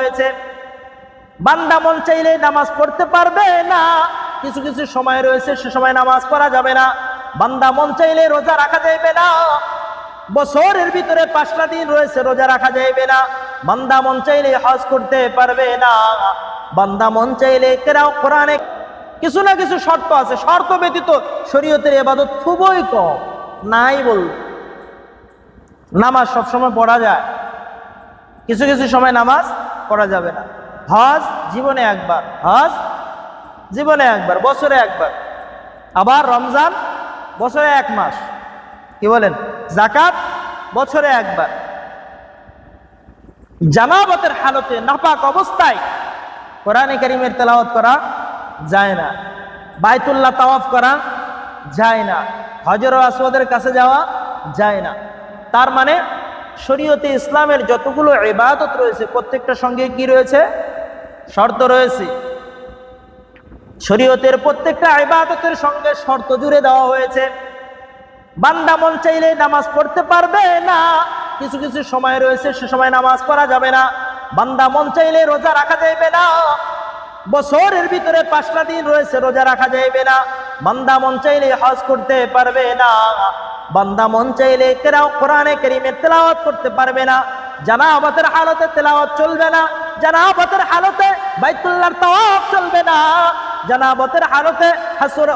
হয়েছে। বান্দা মন চাইলে নামাজ পড়তে পারবে না, কিছু কিছু সময় রয়েছে সে সময় নামাজ পড়া যাবে না। বান্দা মন চাইলে রোজা রাখা যাবে না, বছরের ভিতরে 5টা দিন রয়েছে রোজা রাখা যাবে না। বান্দা মন চাইলে হজ করতে পারবে না। বান্দা মন চাইলে কোরআনে কিছু না কিছু শর্ত আছে, শর্ত ব্যতীত শরীয়তের ইবাদত খুবই কম, নাই বল। নামাজ সবসময় পড়া যায়, কিছু কিছু সময় নামাজ পড়া যাবে না। হজ জীবনে একবার, হজ জীবনে একবার, বছরে একবার। আবার রমজান বছরে 1 মাস, কি বলেন? যাকাত বছরে একবার। জানাবতের হালতে নাপাক অবস্থায় কোরআনে কারীমের তেলাওয়াত করা যায় না, বাইতুল্লাহ তাওয়াফ করা যায় না, হজর ও আসওয়াদের কাছে যাওয়া যায় না। তার মানে শরীয়তে ইসলামের যতগুলো ইবাদত রয়েছে প্রত্যেকটার সঙ্গে কি রয়েছে? শর্ত রয়েছে। শরীয়তের প্রত্যেকটা ইবাদতের সঙ্গে শর্ত জুড়ে দেওয়া হয়েছে। বান্দা মন চাইলে নামাজ পড়তে পারবে না, কিছু কিছু সময় রয়েছে সে সময় নামাজ পড়া যাবে না। বান্দা মন চাইলে রোজা রাখা যাবে না, বছরের ভিতরে 5টা দিন রয়েছে রোজা রাখা যাবে না। বান্দা মন চাইলে হজ করতে পারবে না। বান্দা মন চাইলে কোরআনে কারীমের তেলাওয়াত করতে পারবে না। জানাবতের হালতে তেলাওয়াত চলবে না, জানাবতের হালতে বাইতুল্লাহর তাওয়াফ চলবে না, জানাবতের হালতে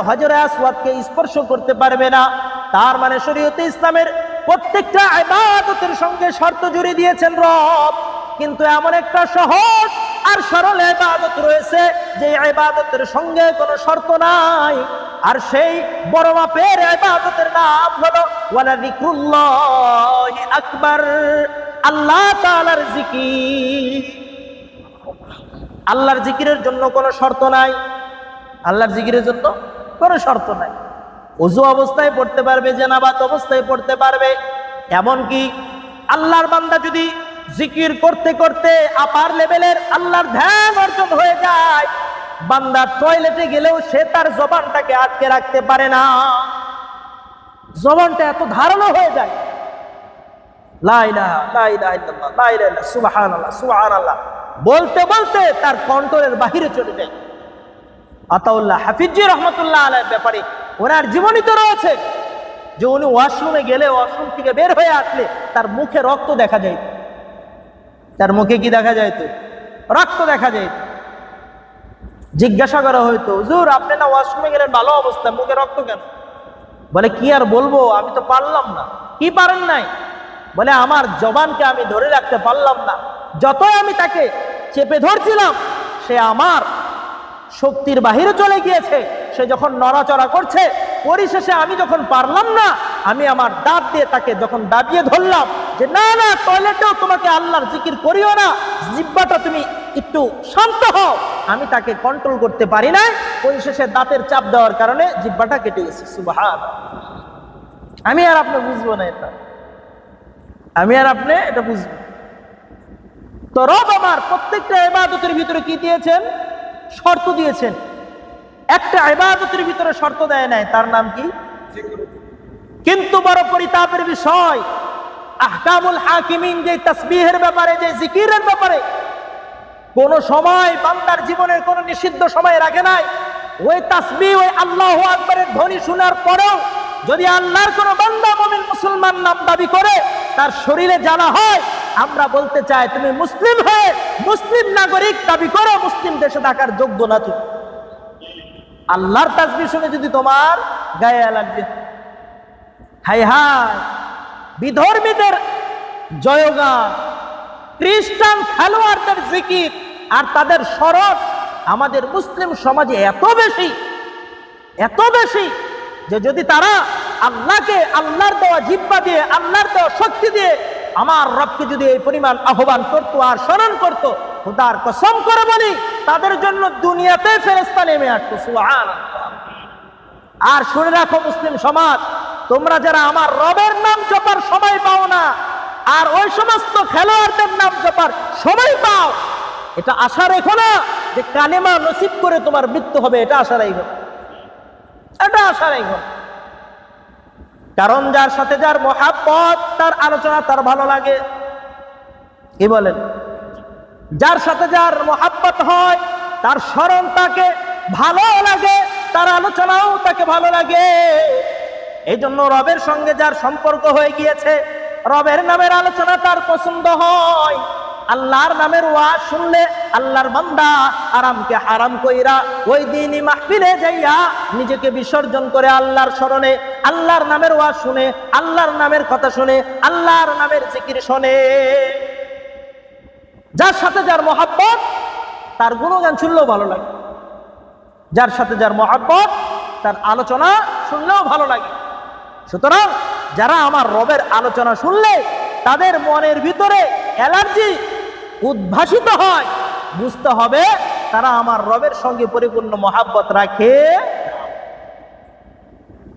হজরে আসওয়াদকে স্পর্শ করতে পারবে না। তার মানে শরীয়তে ইসলামের প্রত্যেকটা ইবাদতের সঙ্গে শর্ত জুড়ে দিয়েছেন রব। কিন্তু এমন একটা সহজ আর সরল ইবাদত রয়েছে যে ইবাদতের সঙ্গে কোনো শর্ত নাই, আর সেই বড় মাপের ইবাদতের নাম হলো ওয়ালা যিকরুল্লাহি আকবার, আল্লাহ তাআলার জিকির। আল্লাহর জিকিরের জন্য কোনো শর্ত নাই, আল্লাহর জিকিরের জন্য কোনো শর্ত নাই। ওযু অবস্থায় পড়তে পারবে, জানাবাত অবস্থায় পড়তে পারবে। এমনকি আল্লাহর বান্দা যদি জিকির করতে করতে আপার লেভেলের আল্লাহর ধ্যান অর্জন হয়ে যায়, বান্দা টয়লেটে গেলেও সে তার জবানটাকে আটকে রাখতে পারে না, জবানটা এত ধারালো হয়ে যায়। লা ইলাহা ইল্লাল্লাহ, লা ইলাহা ইল্লাল্লাহ, সুবহানাল্লাহ সুবহানাল্লাহ বলতে বলতে তার কন্ট্রোলের বাহিরে চলে যায়। আতাউল্লাহ হাফিজি রহমতুল্লাহ আলাইহির ব্যাপারে ওনার জীবনী তো রয়েছে যে উনি ওয়াশরুমে গেলে ওয়াশরুম থেকে বের হয়ে আসলে তার মুখে রক্ত দেখা যায়। তার মুখে কি দেখা যায়? তো রক্ত দেখা যায়। জিজ্ঞাসা করা হয়তো, হুজুর আপনি না ওয়াশরুমে গেলেন ভালো অবস্থা, মুখে রক্ত কেন? বলে কি আর বলবো, আমি তো পারলাম না। কি পারেন নাই? বলে আমার জবানকে আমি ধরে রাখতে পারলাম না। যতই আমি তাকে চেপে ধরছিলাম সে আমার শক্তির বাহিরে চলে গিয়েছে। সে যখন নড়াচড়া করছে, পরিশেষে আমি যখন পারলাম না, আমি আমার দাঁত দিয়ে তাকে যখন দাবিয়ে ধরলাম যে না না, টয়লেটেও তোমাকে আল্লাহর জিকির করিও না, জিহ্বাটা তুমি একটু শান্ত হও, আমি তাকে কন্ট্রোল করতে পারি না। পরিশেষে দাঁতের চাপ দেওয়ার কারণে জিহ্বাটা কেটে গেছে। সুবহানাল্লাহ। আমি আর আপনি বুঝবো না এটা, আমি আর আপনি এটা বুঝবো। তো রব আমার প্রত্যেকটা ইবাদতের ভিতরে কি দিয়েছেন? শর্ত দিয়েছেন। একটা ইবাদতের ভিতরে শর্ত দেয় নাই, তার নাম কি? কিন্তু বড় পরিতাপের বিষয়, আহকামুল হাকিমিন যে তাসবিহের ব্যাপারে, যে জিকিরের ব্যাপারে কোন সময় বান্দার জীবনের কোন নিষিদ্ধ সময় রাখে নাই। ওই তাসবিহ, ওই আল্লাহু আকবারের ধ্বনি শোনার পরেও যদি আল্লাহর কোন বান্দা মুমিন মুসলমান নাম দাবি করে, তার শরীরে জ্বালা হয়, আমরা বলতে চাই তুমি মুসলিম হয়ে মুসলিম নাগরিক দাবি করো, মুসলিম দেশে থাকার যোগ্য না তুমি। আল্লাহর তাসবিহ শুনে যদি তোমার গায়ে লাগবে, হায় হায় বিধর্মীদের জয়গান, খ্রিস্টান খেলোয়াড়দের জিকির আর তাদের শরৎ আমাদের মুসলিম সমাজে এত বেশি যে যদি তারা আল্লাহকে আল্লাহর দেওয়া জিহ্বা দিয়ে, আল্লাহর দেওয়া শক্তি দিয়ে আমার রবকে যদি এই পরিমাণ আহ্বান করতো আর স্মরণ করতো, খোদার কসম করে বলি তাদের জন্য দুনিয়াতে ফেরেশতা নেমে আসতো। সুবহানাল্লাহ। আর শুনে রাখো মুসলিম সমাজ, তোমরা যারা আমার রবের নাম জপার সময় পাও না, আর ওই সমস্ত খেলোয়াড়দের নাম জপার সময় পাও, এটা আশা রেখো না যে কালেমা নসিব করে তোমার মৃত্যু হবে। এটা আশা রেখো, এটা আশা রেখো। কারণ যার সাথে যার মহাব্বত, তার আলোচনা তার ভালো লাগে। কি বলেন? যার সাথে যার মোহাব্বত হয় তার স্মরণ তাকে ভালো লাগে, তার আলোচনাও তাকে ভালো লাগে। এই জন্য রবের সঙ্গে যার সম্পর্ক হয়ে গিয়েছে, রবের নামের আলোচনা তার পছন্দ হয়। আল্লাহর নামের ওয়াজ শুনলে আল্লাহর বান্দা আরামকে হারাম কইরা ওই দিনই মাহফিলে যাইয়া নিজেকে বিসর্জন করে আল্লাহর স্মরণে, আল্লাহর নামের ওয়াজ শুনে, আল্লাহর নামের কথা শুনে, আল্লাহর নামের জিকির শুনে। যার সাথে যার মহাব্বত তার গুণগান শুনলেও ভালো লাগে, যার সাথে যার মহাব্বত তার আলোচনা শুনলেও ভালো লাগে। সুতরাং যারা আমার রবের আলোচনা শুনলে তাদের মনের ভিতরে অ্যালার্জি উদ্ভাসিত হয়, বুঝতে হবে তারা আমার রবের সঙ্গে পরিপূর্ণ মহাব্বত রাখে।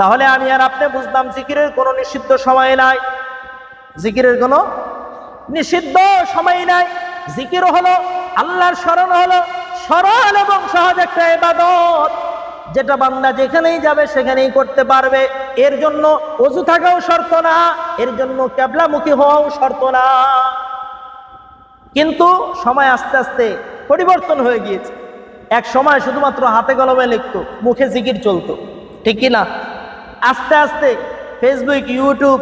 তাহলে আমি আর আপনি বুঝলাম জিকিরের কোনো নিষিদ্ধ সময় নাই, জিকিরের কোনো নিষিদ্ধ সময় নাই। জিকির হলো আল্লাহর স্মরণ, হলো সরল এবং সহজ একটা ইবাদত, যেটা বান্দা যেখানেই যাবে সেখানেই করতে পারবে। এর জন্য ওযু থাকাও শর্ত না, এর জন্য কিবলামুখী হওয়াও শর্ত না। কিন্তু সময় আস্তে আস্তে পরিবর্তন হয়ে গিয়েছে। এক সময় শুধুমাত্র হাতে কলমে লিখতো, মুখে জিকির চলতো, ঠিক কিনা? আস্তে আস্তে ফেসবুক, ইউটিউব,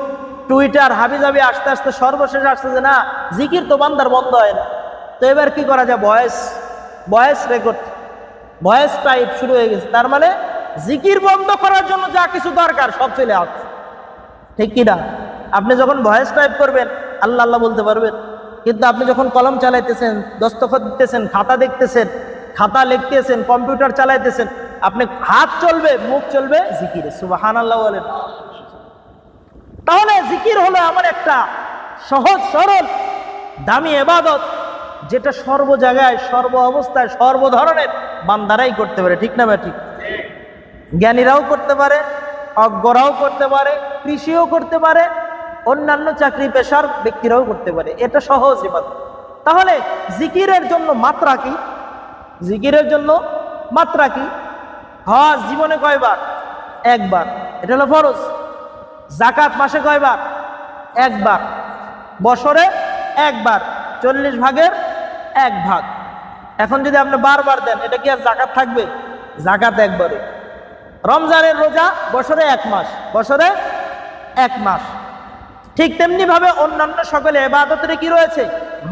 টুইটার হাবিজাবি আস্তে আস্তে সর্বশেষ আসছে যে না, জিকির তো বান্দার বন্ধ হয় না। তো এবার কি করা যায়? ভয়েস রেকর্ড, ভয়েস টাইপ শুরু হয়ে গেছে। তার মানে জিকির বন্ধ করার জন্য যা কিছু দরকার সব চলে আসছে, ঠিক কিনা? আপনি যখন ভয়েস টাইপ করবেন আল্লাহ আল্লাহ বলতে পারবেন, কিন্তু আপনি যখন কলম চালাইতেছেন, দস্তখত দিতেছেন, খাতা দেখতেছেন, খাতা লিখতেছেন, কম্পিউটার চালাইতেছেন, আপনি হাত চলবে, মুখ চলবে জিকিরে, সুবহানাল্লাহ বলেন। তাহলে জিকির হলো আমার একটা সহজ সরল দামি ইবাদত, যেটা সর্ব জায়গায়, সর্ব অবস্থায়, সর্ব ধরনের বান্দারাই করতে পারে, ঠিক না? ঠিক। জ্ঞানীরাও করতে পারে, অজ্ঞরাও করতে পারে, কৃষিও করতে পারে, অন্যান্য চাকরি পেশার ব্যক্তিরাও করতে পারে। এটা সহজ ইবাদত। তাহলে জিকিরের জন্য মাত্রা কি? জিকিরের জন্য মাত্রা কি? হজ জীবনে কয়বার? একবার, এটা হলো ফরজ। যাকাত মাসে কয়বার? একবার। বছরে একবার, 40 ভাগের 1 ভাগ। এখন যদি আপনি বারবার দেন, এটা কি আর যাকাত থাকবে? যাকাত একবারে। রমজানের রোজা বছরে 1 মাস, বছরে 1 মাস। ঠিক তেমনি ভাবে অন্যান্য সকল ইবাদতের কি রয়েছে?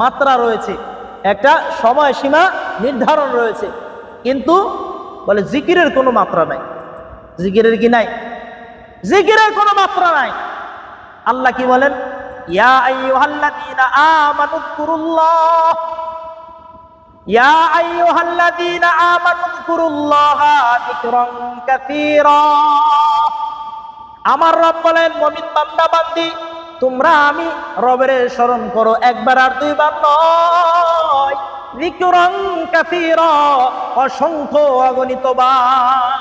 মাত্রা রয়েছে, একটা সময়সীমা নির্ধারণ রয়েছে। কিন্তু বলে জিকিরের কোনো মাত্রা নাই। জিকিরের কি নাই? জিকিরের কোনো মাত্রা নাই। আল্লাহ কি বলেন? ইয়া আইয়ুহাল্লাযীনা আমানুযকুরুল্লাহ, ইয়া আইয়ুহাল্লাযীনা আমানুযকুরুল্লাহা যিকরান কাসীরা। আমার রব বলেন, মুমিন বান্দা বান্দি, তোমরা আমি রবের স্মরণ করো, একবার আর 2 বার নয়। যিকরান কাসীরা, অসংখ্য অগণিত বার।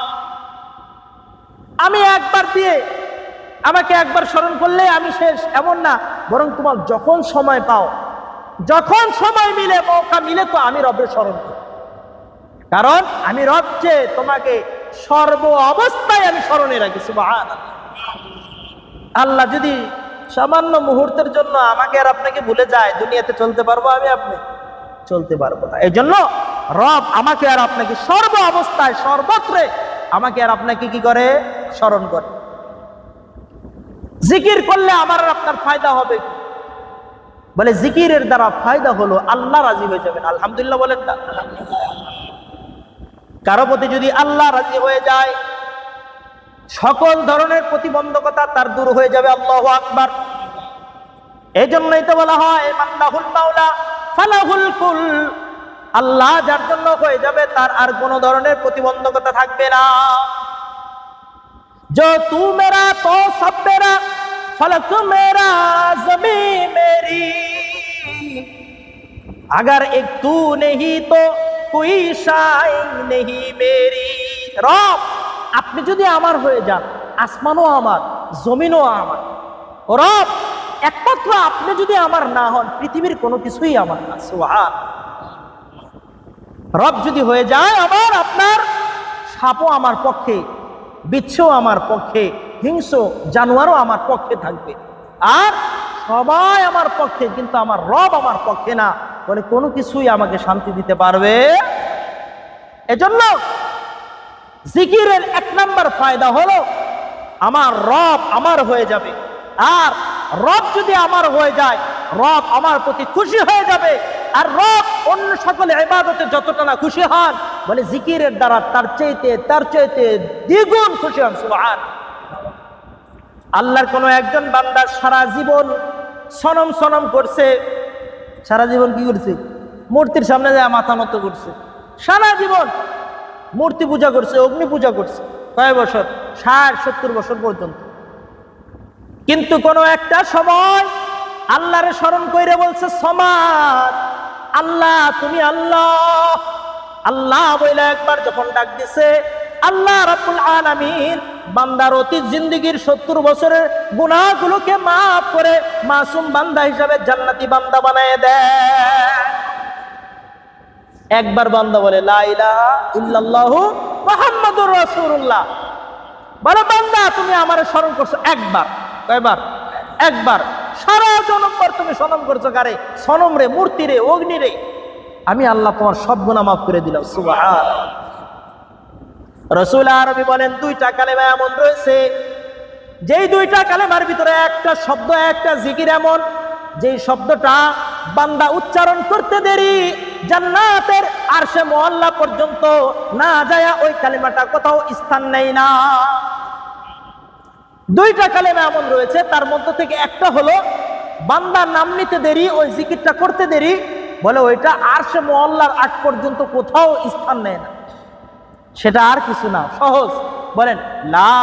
আমি একবার দিয়ে আমাকে একবার স্মরণ করলে আমি শেষ, এমন না। বরং তোমার যখন সময় পাও, যখন সময় মিলে, মৌকা মিলে, তো আমি রবের স্মরণ করি। কারণ আমি রব যে তোমাকে সর্ব অবস্থায় আমি স্মরণে রাখি। সুবহানাল্লাহ। আল্লাহ যদি সামান্য মুহূর্তের জন্য আমাকে আর আপনাকে ভুলে যায়, দুনিয়াতে চলতে পারবো আমি আপনি? চলতে পারবো না। এই জন্য রব আমাকে আর আপনাকে সর্ব অবস্থায়, সর্বত্রে আমাকে আর আপনাকে কি করে? স্মরণ করে। জিকির করলে আমার আর আপনার ফায়দা হবে কি? বলে জিকিরের দ্বারা ফায়দা হলো আল্লাহ রাজি হয়ে যাবেন। আলহামদুলিল্লাহ বলেন না? কারো প্রতি যদি আল্লাহ রাজি হয়ে যায়, সকল ধরনের প্রতিবন্ধকতা তার দূর হয়ে যাবে। আল্লাহু আকবার। এই জন্যই তো বলা হয় মান্নাহুল মাওলা ফালাহুল কুল। আল্লাহ যার জন্য হয়ে যাবে, তার আর কোনো ধরনের প্রতিবন্ধকতা থাকবে না। जो तू मेरा तो सब मेरा, फलक मेरा ज़मीन मेरी, अगर एक तू नहीं तो कोई शाय नहीं मेरी। रब, আপনি যদি আমার হয়ে যান, আসমানও আমার, জমিনও আমার। ও রব, একমাত্র আপনি যদি আমার না হন, পৃথিবীর কোনো কিছুই আমার না। সুবহান। রব যদি হয়ে যায় আমার, আপনার সাপও আমার পক্ষে, বিচ্ছু আমার পক্ষে, হিংস্র জানোয়ারও আমার পক্ষে থাকবে। আর সবাই আমার পক্ষে, কিন্তু আমার রব আমার পক্ষে না। বলে কোনো কিছুই আমাকে শান্তি দিতে পারবে। এজন্য জিকিরের 1 নম্বর ফায়দা হলো আমার রব আমার হয়ে যাবে। আর রব যদি আমার হয়ে যায়, রব আমার প্রতি খুশি হয়ে যাবে। আর রব অন্য সকল ইবাদতে যতটা না খুশি হন, বলে জিকিরের দ্বারা তার চাইতে দ্বিগুণ খুশি হন। সুবহান। আল্লাহর কোন একজন বান্দা সারা জীবন সনম করছে, সারা জীবন কি করছে? মূর্তির সামনে যায় মাথা নত করছে, সারা জীবন মূর্তি পূজা করছে, অগ্নি পূজা করছে। কয় বছর? 60-70 বছর পর্যন্ত। কিন্তু কোন একটা সময় আল্লাহরে স্মরণ কইরে বলছে সমাদ, আল্লাহ তুমি আল্লাহ। আল্লাহ বইলা একবার যখন ডাক দিছে, আল্লাহ রাব্বুল আলামিন বান্দার অতীত জিন্দেগীর 70 বছরের গুনাহগুলোকে মাফ করে মাসুম বান্দা হিসাবে জান্নাতি বান্দা বানায় দেয়। একবার বান্দা বলে লা ইলাহা ইল্লাল্লাহু মুহাম্মাদুর রাসূলুল্লাহ, বলে বান্দা তুমি আমারে স্মরণ করছো একবার। কয়বার? একবার। সারা জনমবার তুমি সনম করছো কারে? সনম রে, মূর্তি রে, অগ্নি রে। আমি আল্লাহ তোমার সব গুনাহ মাফ করে দিলাম। সুবহানাল্লাহ। রাসূল আরবি বলেন 2টা কালেমা এমন রয়েছে, যেই 2টা কালেমার ভিতরে একটা শব্দ, একটা জিকির এমন, যেই শব্দটা বান্দা উচ্চারণ করতে দেরি জান্নাতের আরশে মুআল্লা পর্যন্ত না যায় ওই কালেমাটা কোথাও স্থান নেয় না। 2টা কালেমা এমন রয়েছে, তার মধ্য থেকে একটা হলো বান্দা নাম নিতে দেরি, ওই জিকিরটা করতে দেরি, বলে ওইটা আরশে মুআল্লার আগ পর্যন্ত কোথাও স্থান নেয় না। সেটা আর কিছু না, সহজ। বলেন লা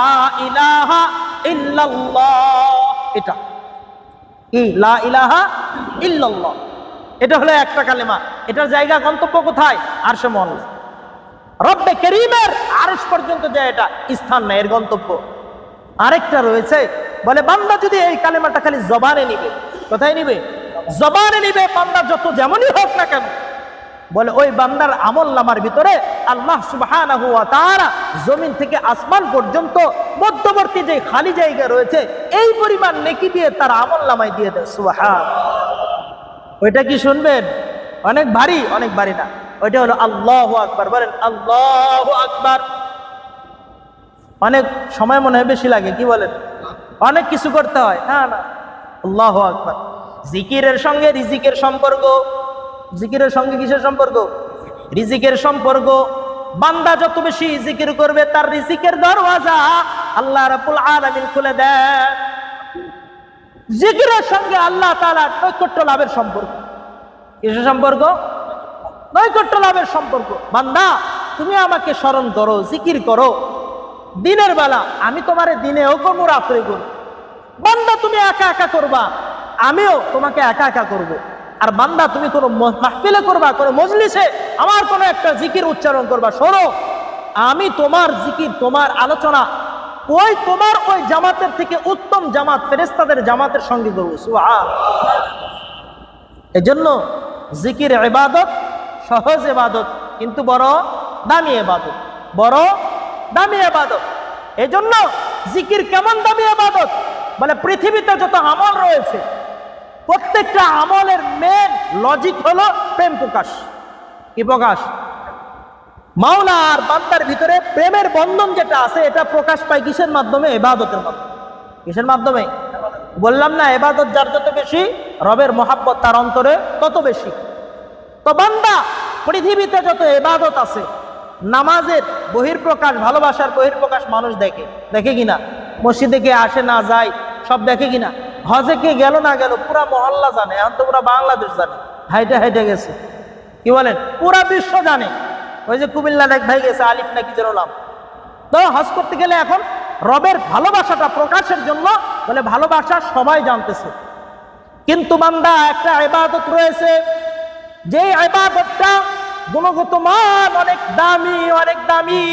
ইলাহা ইল্লাল্লাহ। এটা কি? লা ইলাহা ইল্লাল্লাহ। এটা হলো একটা কালেমা। এটার জায়গা গন্তব্য কোথায়? আরশে মুআল্লা। রব্বে করিমের আরশ পর্যন্ত যায়, এটা স্থান নেই, এর গন্তব্য। আরেকটা রয়েছে, বলে বান্দা যদি এই কালেমাটা খালি জবানে নিবে, কোথায় নিবে? জবানে নিবে। বান্দা যত যেমনই হোক না কেন, বলে ওই বান্দার আমল নামার ভিতরে আল্লাহ সুবহানাহু ওয়া তাআলা জমিন থেকে আসমান পর্যন্ত মধ্যবর্তী যে খালি জায়গা রয়েছে, এই পরিমাণ নেকি দিয়ে তার আমল নামায় দিয়ে দেয়। সুবহানাল্লাহ। ওইটা কি শুনবেন? অনেক ভারী, অনেক ভারী না। ওইটা হলো আল্লাহু আকবার। বলেন আল্লাহু আকবার। অনেক সময় মনে হয় বেশি লাগে, কি বলেন? অনেক কিছু করতে হয়। না না, আল্লাহু আকবার। জিকিরের সঙ্গে রিজিকের সম্পর্ক। জিকিরের সঙ্গে কিসের সম্পর্ক? রিজিকের সম্পর্ক। বান্দা যত বেশি জিকির করবে, তার রিজিকের দরওয়াজা আল্লাহ রাব্বুল আলামিন খুলে দেন। জিকিরের সঙ্গে আল্লাহ তাআলার নৈকট্য লাভের সম্পর্ক। কিসের সম্পর্ক? নৈকট্য লাভের সম্পর্ক। বান্দা তুমি আমাকে স্মরণ করো, জিকির করো দিনের বেলা, আমি তোমারে দিনেও করবো, রাত্রে করবো। বান্দা তুমি একা একা করবা, আমিও তোমাকে একা একা করবো। আর বান্দা তুমি কোনো মাহফিলে করবা, কোনো মজলিসে আমার কোনো একটা জিকির উচ্চারণ করবা, শোনো আমি তোমার জিকির, তোমার আলোচনা ওই তোমার ওই জামাতের থেকে উত্তম জামাত, ফেরেশতাদের জামাতের সঙ্গে করবো। সুবহানাল্লাহ। এজন্য জিকির ইবাদত, সহজ ইবাদত, কিন্তু বড় দামি ইবাদত, বড় দামি ইবাদত। এজন্য জিকির কেমন দামি ইবাদত? বলে পৃথিবীতে যত আমল রয়েছে, প্রত্যেকটা আমলের মেন লজিক হলো প্রেম প্রকাশ। কি প্রকাশ? মাওলা আর বান্দার ভিতরে প্রেমের বন্ধন যেটা আছে, এটা প্রকাশ পায় কিসের মাধ্যমে? ইবাদতের মাধ্যমে। কিসের মাধ্যমে? বললাম না, ইবাদত যার যত বেশি, রবের মহাব্বত তার অন্তরে তত বেশি। তো বান্দা পৃথিবীতে যত ইবাদত আছে, নামাজের বহির্প্রকাশ, ভালোবাসার বহির্প্রকাশ মানুষ দেখে, দেখে কিনা? মসজিদে কে আসে না যায় সব দেখে কিনা? হজে কে গেল না গেল পুরা মহল্লা জানে, এখন তো পুরা বাংলাদেশ জানে, হাইটে হাইটে গেছে। কি বলেন? পুরা বিশ্ব জানে। ওই যে কুমিল্লার এক ভাই গেছে, আলিফ নাকি যেন নাম। তো হজ করতে গেলে এখন রবের ভালোবাসাটা প্রকাশের জন্য বলে ভালোবাসা সবাই জানতেছে। কিন্তু বান্দা একটা ইবাদত রয়েছে, যে ইবাদতটা গুণগত মান অনেক দামি, অনেক দামি,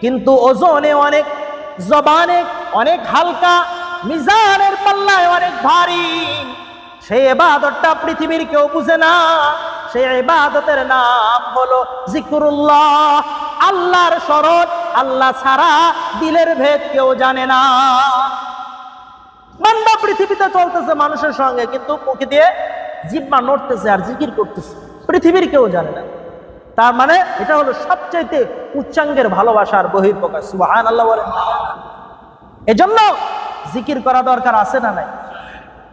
কিন্তু ওজনে অনেক, জবানে অনেক হালকা, মিজানের পাল্লায় অনেক ভারী। সেই ইবাদতটা পৃথিবীর কেউ বুঝে না। সেই ইবাদতের নাম হলো জিকরুল্লাহ, আল্লাহর স্মরণ। আল্লাহ ছাড়া দিলের ভেদ কেউ জানে না। বান্দা পৃথিবীতে চলতেছে মানুষের সঙ্গে, কিন্তু মুখ দিয়ে জিহ্বা নড়তেছে আর জিকির করতেছে, পৃথিবীর কেউ জানে না। তার মানে এটা হলো সবচাইতে উচ্চাঙ্গের ভালোবাসার বহিঃপ্রকাশ। সুবহানাল্লাহ বলেন। এজন্য জিকির করা দরকার আছে না নাই?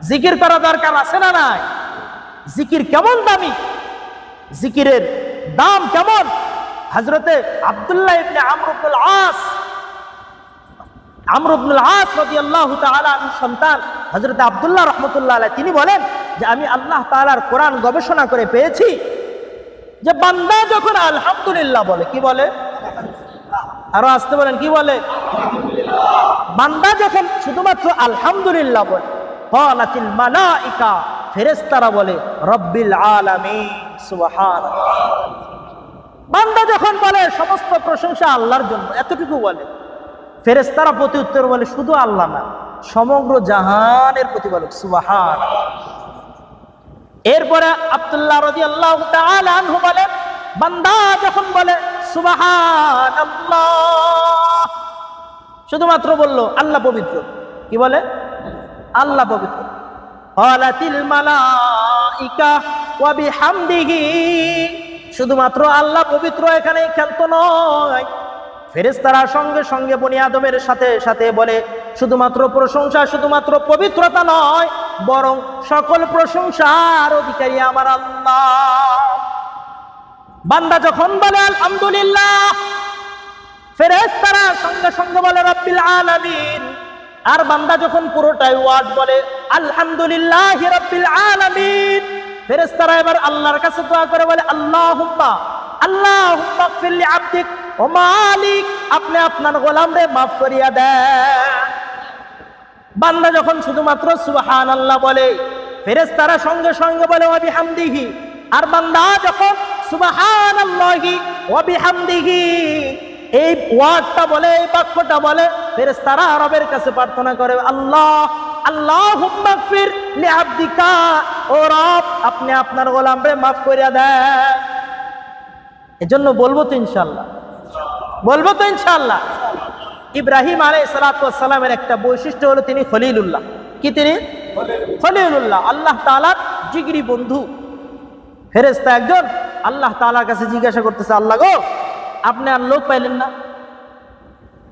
জিকির করা দরকার আছে না নাই? জিকির কেমন দামি, জিকিরের দাম কেমন। হযরতে আব্দুল্লাহ ইবনে আমর ইবনুল আস রাদিয়াল্লাহু তাআলা আনহু সন্তান হযরতে আব্দুল্লাহ রাহমাতুল্লাহ আলাইহি তিনি বলেন যে আমি আল্লাহ তাআলার কোরআন গবেষণা করে পেয়েছি যে বান্দা যখন আলহামদুলিল্লাহ বলে, কি বলে? আরো আসতে বলেন, কি বলে? বান্দা যখন শুধুমাত্র আলহামদুলিল্লাহ বলে, ক্বালাতিল মালাইকা ফেরেশতারা বলে রব্বিল আলামিন সুবহানাল্লাহ। বান্দা যখন বলে সমস্ত প্রশংসা আল্লাহর জন্য, এতটুকু বলে, ফেরেশতারা প্রতি উত্তর বলে শুধু আল্লাহ না, সমগ্র জাহানের প্রতিপালক সুবহানাল্লাহ। এরপরে আব্দুল্লাহ রাদিয়াল্লাহু তাআলা আনহু বলেন বান্দা যখন বলে সুবহানাল্লাহ, শুধুমাত্র বলল আল্লাহ পবিত্র, কি বলে? আল্লাহ পবিত্র। ক্বালাতিল মালাইকা ওয়া বিহামদিহি, শুধুমাত্র আল্লাহ পবিত্র, এখানে ক্ষান্ত নয়, ফেরেশতারা সঙ্গে সঙ্গে বনি আদমের সাথে সাথে বলে শুধুমাত্র প্রশংসা, শুধুমাত্র পবিত্রতা নয়, বরং সকল প্রশংসার অধিকারী আমার আল্লাহ। বান্দা যখন বলে আলহামদুলিল্লাহ, ফেরেশতারা সঙ্গে সঙ্গে বলে রব্বিল আলামিন। আর বান্দা যখন পুরোটাই ওয়ার্ড বলে আলহামদুলিল্লাহি রাব্বিল আলামিন, ফেরেশতারা এবার আল্লাহর কাছে দোয়া করে বলে আল্লাহুম্মা ইগফির লি আবদিক ও মালিক, আপনি আপনার গোলামরে মাফ করিয়া দেন। বান্দা যখন শুধুমাত্র সুবহানাল্লাহ বলে, ফেরেশতারা সঙ্গে সঙ্গে বলে ওয়া বিহামদিহি। আর বান্দা যখন সুবহানাল্লাহি ওয়া বিহামদিহি এই ওয়ার্ডটা বলে, এই বাক্যটা বলে, ফেরেশতারা রবের কাছে প্রার্থনা করে আল্লাহুম্মা ইগফির লি আবদিকা, ও রব আপনি আপনার গোলামরে মাফ করিয়া দেন। এজন্য বলবো তো ইনশাআল্লাহ, বলবো তো ইনশাআল্লাহ। ইব্রাহিম আলাইহিস সালাতু ওয়াস সালামের একটা বৈশিষ্ট্য হলো তিনি খলিলুল্লাহ। কি তিনি? খলিলুল্লাহ, আল্লাহ তাআলার জিগরি বন্ধু। ফেরেশতা একজন আল্লাহ তাআলার কাছে জিজ্ঞাসা করতেছে, আল্লাহ গো আপনি আর লোক পাইলেন না,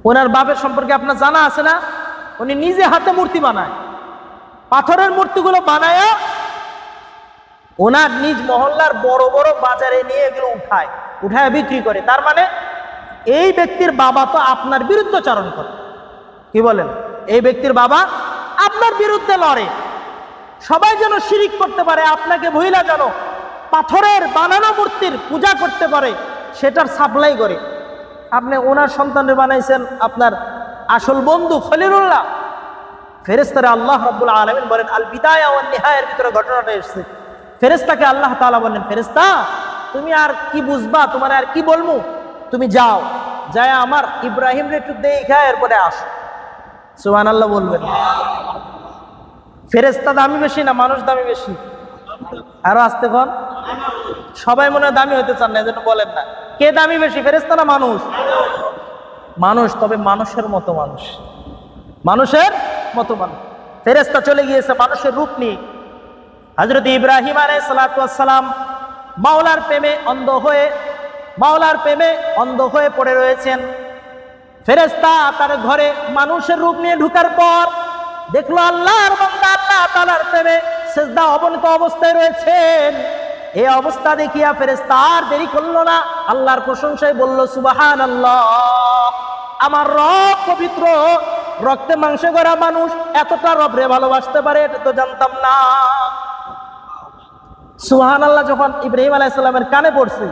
ওনার বাপের সম্পর্কে আপনার জানা আছে না? উনি নিজে হাতে মূর্তি বানায়, পাথরের মূর্তিগুলো বানায় ওনার নিজ মহল্লার বড় বড় বাজারে নিয়ে এগুলো উঠায় বিক্রি করে। তার মানে এই ব্যক্তির বাবা তো আপনার বিরুদ্ধচারণ করে। কি বলেন? এই ব্যক্তির বাবা আপনার বিরুদ্ধে লড়ে। সবাই যেন শিরিক করতে পারে, আপনাকে ভুইলা যেন পাথরের বানানো মূর্তির পূজা করতে পারে, সেটার সাপ্লাই করে। আপনি ওনার সন্তানের বানাইছেন আপনার আসল বন্ধু খলিলুল্লাহ। ফেরেশতারা আল্লাহ রাব্বুল আলামিন বলেন আল বিদায়া ওয়ান নিহায়ার ভিতরে ঘটনাটা এসেছে। ফেরেশতাকে আল্লাহ তাআলা বলেন, ফেরেশতা তুমি আর কি বুঝবা, তোমার আর কি বলবো, তুমি যাও, যায় আমার ইব্রাহিম রে একটু দেখা এরপরে আসো। সুবহানাল্লাহ বলবেন। ফেরেশতা দামি বেশি না মানুষ দামি বেশি? আরো আসতে কন। সবাই মনে হয় দামি হইতে চান না, এজন্য বলেন না। কে দামি বেশি, ফেরেশতা না মানুষ? মানুষ, তবে মানুষের মতো মানুষ, মানুষের মতো মানুষ। ফেরেশতা চলে গিয়েছে মানুষের রূপ নিয়ে। হযরত ইব্রাহিম আলাইহিস সালাতু ওয়াস সালাম মাওলার প্রেমে অন্ধ হয়ে পড়ে রয়েছেন। ফেরেশতা তার ঘরে মানুষের রূপ নিয়ে ঢোকার পর দেখলো আল্লাহর বান্দা আল্লাহ তাআলার প্রেমে সিজদা অবনত অবস্থায় রয়েছেন। এই অবস্থা দেখিয়া ফেরেশতা আর দেরি করলো না, আল্লাহর প্রশংসায় বলল সুবহানাল্লাহ, আমার রব পবিত্র, রক্তে মাংসে গড়া মানুষ এতটা রবরে ভালোবাসতে পারে এটা তো জানতাম না। সুবহানাল্লাহ যখন ইব্রাহিম আলাইহিস সালামের কানে পড়ছে,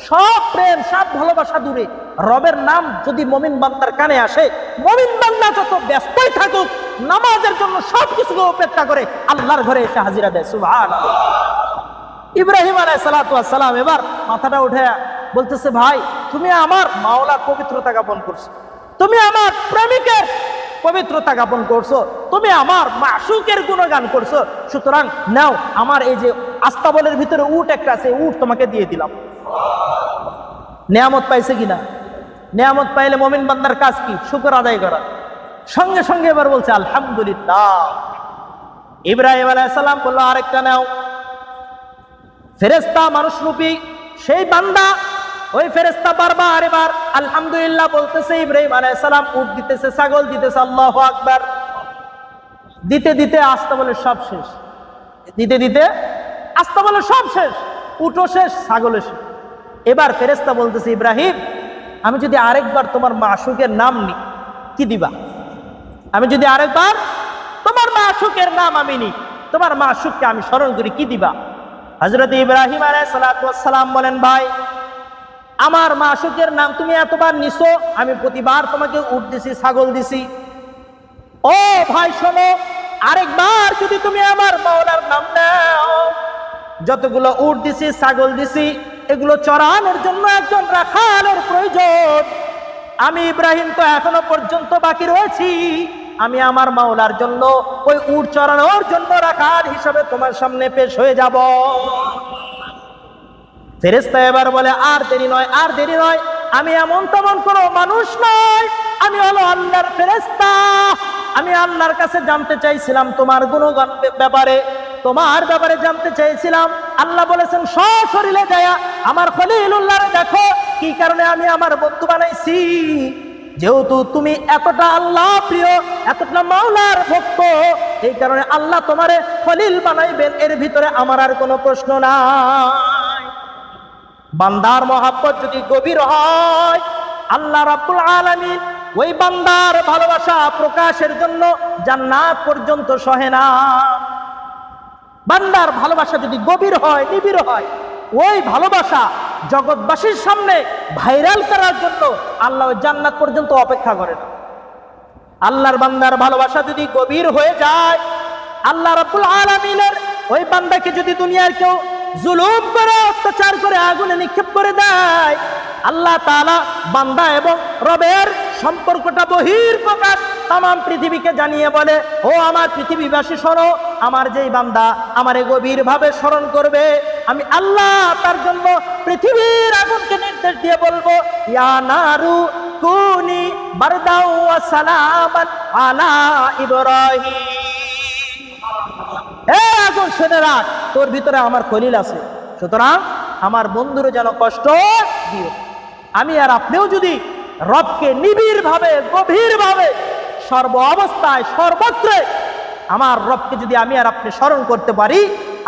সব প্রেম সব ভালোবাসা দূরে, রবের নাম যদি মুমিন বান্দার কানে আসে, মুমিন বান্দা যত ব্যস্তই থাকুক নামাজের জন্য সবকিছুকে উপেক্ষা করে আল্লাহর ঘরে এসে হাজিরা দেয়। সুবহানাল্লাহ। ইব্রাহিম আলাইহিস সালাতু ওয়াস সালাম এবার মাথাটা উঠে বলতেছে, ভাই তুমি আমার মাওলার পবিত্রতা জ্ঞাপন করছো, তুমি আমার প্রেমিকের পবিত্রতা জ্ঞাপন করছো, তুমি আমার মাশুকের গুণগান করছো, সুতরাং নাও আমার এই যে আস্তাবলের ভিতরে উট একটা আছে, উট তোমাকে দিয়ে দিলাম। নেয়ামত পাইছে কিনা? নেয়ামত পাইলে মুমিন বান্দার কাজ কি? শুকর আদায় করা। সঙ্গে সঙ্গে এবার বলছে আলহামদুলিল্লাহ। ইব্রাহিম আলাইহিস সালাম বলল আরেকটা নাও। ফেরেশতা মানুষরূপী সেই বান্দা, ওই ফেরেশতা বারবার এবার আলহামদুলিল্লাহ বলতেছে, ইব্রাহিম আলাইহিস সালাম উট দিতেছে, ছাগল দিতেছে, আল্লাহু আকবার দিতে দিতে আস্তে বলে সব শেষ, দিতে দিতে আস্তে বলে সব শেষ, উটও শেষ, ছাগলও শেষ। এবার ফেরেশতা বলতেছে, ইব্রাহিম আমি যদি আরেকবার তোমার মাশুকের নাম নিই কি দিবা? আমি যদি আরেকবার তোমার মাশুকের নাম আমি নিই, তোমার মাশুককে আমি স্মরণ করি, কি দিবা? হযরত ইব্রাহিম আলাইহিস সালাম বলেন, ভাই আমার মাশুকের নাম তুমি এতবার নিছো, আমি প্রতিবার তোমাকে উট দিছি, ছাগল দিছি। ও ভাই শোনো, আরেকবার যদি তুমি আমার মাওলার নাম নাও, যতগুলো উট দিছি, ছাগল দিছি, এগুলো চড়ানোর জন্য একজন রাখালের প্রয়োজন। আমি ইব্রাহিম তো এখনো পর্যন্ত বাকি রয়েছি, আমি আমার মাওলার জন্য ওই উট চড়ানোর জন্য রাখাল হিসাবে তোমার সামনে পেশ হয়ে যাব। ফেরেশতা এবার বলে, আর দেরি নয়, আর দেরি নয়, আমি এমন তেমন কোনো মানুষ নয়, আমি হলো আল্লাহর ফেরেশতা। আমি আল্লাহর কাছে জানতে চাইছিলাম তোমার গুণগান ব্যাপারে, তোমার ব্যাপারে জানতে চাইছিলাম। আল্লাহ বলেছেন সশরীরে যায় আমার খলিলুল্লাহরে দেখো, কি কারণে আমি আমার বন্ধু বানাইছি, যেহেতু তুমি এতটা আল্লাহ প্রিয়, এতটা মাওলার ভক্ত, এই কারণে আল্লাহ তোমারে খলিল বানাইবেন, এর ভিতরে আমার আর কোনো প্রশ্ন নাই। বান্দার মহাব্বত যদি গভীর হয়, আল্লাহ রাব্বুল আলামিন ওই বান্দার ভালোবাসা প্রকাশের জন্য জান্নাত পর্যন্ত সহে না। বান্দার ভালোবাসা যদি গভীর হয়, নিবিড় হয়, ওই ভালোবাসা জগৎবাসীর সামনে ভাইরাল করার জন্য আল্লাহ জান্নাত পর্যন্ত অপেক্ষা করে না। আল্লাহর বান্দার ভালোবাসা যদি গভীর হয়ে যায়, আল্লাহ রাব্বুল আলামিনের ওই বান্দাকে যদি দুনিয়ার কেউ জুলুম করে, অত্যাচার করে, আগুনে নিক্ষেপ করে দেয়, আল্লাহ তাআলা বান্দা এবং রবের সম্পর্কটা বহির প্রকাশ তাম পৃথিবীকে জানিয়ে বলে, ও আমার পৃথিবীবাসী শোনো, আমার যেই বান্দা আমারে গভীর ভাবে স্মরণ করবে, আমি আল্লাহ তার জন্য পৃথিবীর আগুনকে নির্দেশ দিয়ে বলবো, ইয়া নারু কুনি বারদাও ওয়া সালামান আলা ইব্রাহিম। এ আগুন শুনে রাখ, তোর ভিতরে আমার খলিল আছে, সুতরাং আমার বন্ধুরে যেন কষ্ট দিও। আমি আর আপনিও যদি রবকে নিবিড় ভাবে, গভীর ভাবে, সর্ব অবস্থায়, সর্বত্রে আমার রবকে যদি আমি আর আপনি স্মরণ করতে পারি,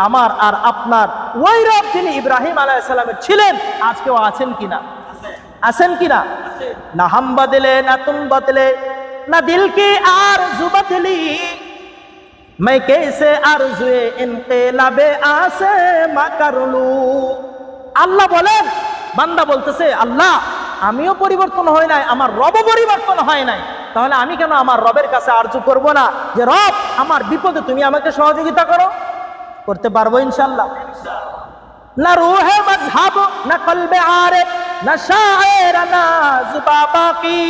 আমার আর আপনার ওই রব যিনি ইব্রাহিম আলাইহিস সালামের ছিলেন, আজকেও আছেন কিনা? আছেন কিনা? না হাম বদলে, না তুম বদলে, না দিল কি আরজু বদলি, मैं कैसे आरज़ुए इनक़िलाबे आसे मा करलू। আল্লাহ বলেন, বান্দা বলতেছে, আল্লাহ আমিও পরিবর্তন হয় নাই, আমার রবও পরিবর্তন হয় নাই, তাহলে আমি কেন আমার রবের কাছে আরজু করব না যে রব আমার বিপদে তুমি আমাকে সহযোগিতা করো? করতে পারবো ইনশাআল্লাহ। না রূহে মযহাব, না কলবে আরিফ, না শায়ের, না जुबा बाकी,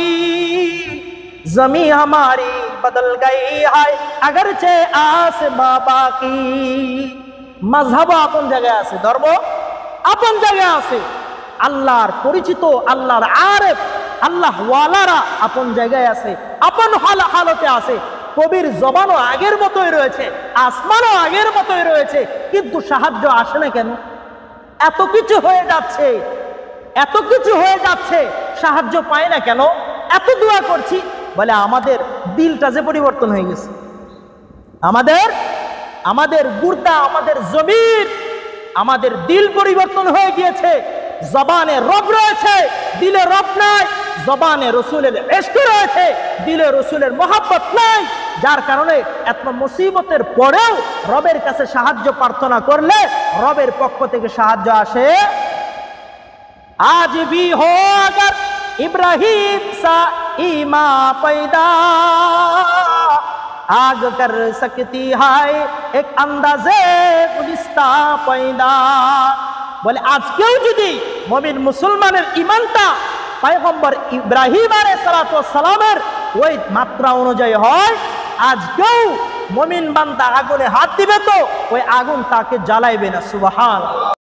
जमी हमारी बदल गई है अगरचे आसमां बाकी। মযহাব আপন জায়গায় আছে, ধর্ম আপন জায়গায় আছে, আল্লাহর পরিচিত, আল্লাহর আরেফ, আল্লাহ ওয়ালারা আপন জায়গায় আছে, আপন হালতে আছে। কবির জবানও আগের মতোই রয়েছে, আসমানও আগের মতোই রয়েছে, কিন্তু সাহায্য আসে না কেন? এত কিছু হয়ে যাচ্ছে, এত কিছু হয়ে যাচ্ছে, সাহায্য পায় না কেন? এত দোয়া করছি, বলে আমাদের দিলটা যে পরিবর্তন হয়ে গেছে, আমাদের গুর্দা, আমাদের জমির, আমাদের দিল পরিবর্তন হয়ে গিয়েছে। জবানে রব রয়েছে, দিলে রব নাই। জবানে রসুলের ইশক রয়েছে, দিলে রসুলের মহব্বত নাই। যার কারণে এত মুসিবতের পরেও রবের কাছে সাহায্য প্রার্থনা করলে রবের পক্ষ থেকে সাহায্য আসে। আজ ভি হো अगर इब्राहिम सा ईमान पैदा, आग कर सकती है एक अंदाजे गुलिस्ता पैदा। বলে আজকেও যদি মুমিন মুসলমানের ঈমানটা পয়গম্বর ইব্রাহিম আলাইহিস সালামের ওই মাত্রা অনুযায়ী হয়, আজকেও মুমিন বান্দা আগুনে হাত দিবে তো ওই আগুন তাকে জ্বালাইবে না। সুবহানাল্লাহ।